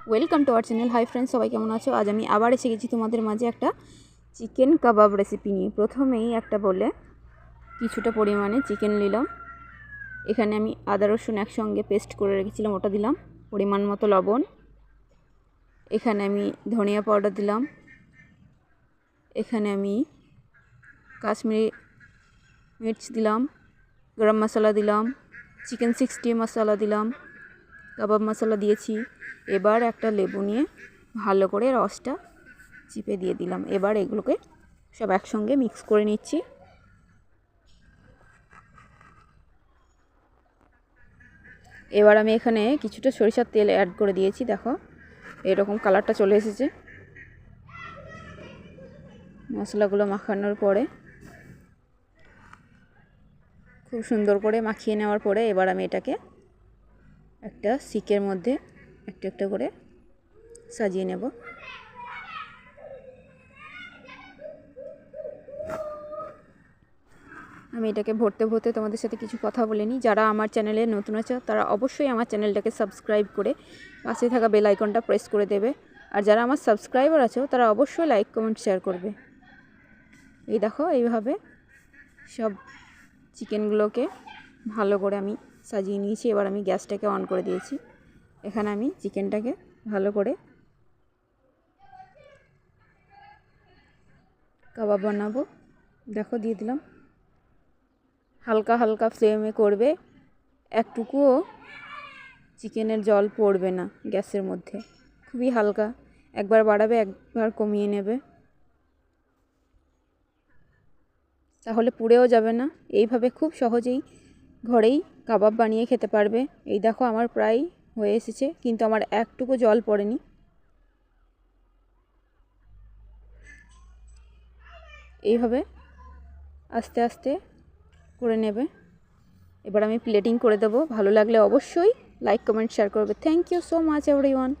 Welcome to our channel. Hi friends, সবাই কেমন আছো? আজ আমি আবার এসে গেছি তোমাদের মাঝে একটা চিকেন কাবাব রেসিপি নিয়ে। প্রথমেই একটা বলে কিছুটা পরিমাণে চিকেন নিলাম। এখানে আমি আদা রসুন একসঙ্গে পেস্ট করে রেখেছিলাম, ওটা দিলাম। পরিমাণ মতো লবণ। এখানে আমি ধনিয়া পাউডার দিলাম। এখানে আমি কাশ্মীরি মির্চ দিলাম, গরম মশলা দিলাম, চিকেন 60 মশলা দিলাম, কাবাব মশলা দিয়েছি। এবার একটা লেবু নিয়ে ভালো করে রসটা চিপে দিয়ে দিলাম। এবার এগুলোকে সব একসঙ্গে মিক্স করে নিচ্ছি। এবার আমি এখানে কিছুটা সরিষার তেল অ্যাড করে দিয়েছি। দেখো এরকম কালারটা চলে এসেছে। মশলাগুলো মাখানোর পরে খুব সুন্দর করে মাখিয়ে নেওয়ার পরে এবার আমি এটাকে একটা শিকের মধ্যে একটা একটা করে সাজিয়ে নেব। আমি এটাকে ভরতে ভরতে তোমাদের সাথে কিছু কথা বলে নিই। যারা আমার চ্যানেলে নতুন আছে তারা অবশ্যই আমার চ্যানেলটাকে সাবস্ক্রাইব করে পাশে থাকা বেল আইকনটা প্রেস করে দেবে। আর যারা আমার সাবস্ক্রাইবার আছে তারা অবশ্যই লাইক কমেন্ট শেয়ার করবে। এই দেখো এইভাবে সব চিকেনগুলোকে ভালো করে আমি সাজিয়ে নিয়েছি। এবার আমি গ্যাসটাকে অন করে দিয়েছি। এখানে আমি চিকেনটাকে ভালো করে কাবাব বানাবো। দেখো দিয়ে দিলাম। হালকা হালকা ফ্লেমে করবে, একটুকুও চিকেনের জল পড়বে না গ্যাসের মধ্যে। খুবই হালকা, একবার বাড়াবে একবার কমিয়ে নেবে, তাহলে পুড়েও যাবে না। এইভাবে খুব সহজেই ঘরেই কাবাব বানিয়ে খেতে পারবে। এই দেখো আমার প্রায় হয়ে এসেছে, কিন্তু আমার একটুকু জল পড়েনি। এইভাবে আস্তে আস্তে করে নেবে। এবার আমি প্লেটিং করে দেবো। ভালো লাগলে অবশ্যই লাইক কমেন্ট শেয়ার করবে। Thank you so much everyone.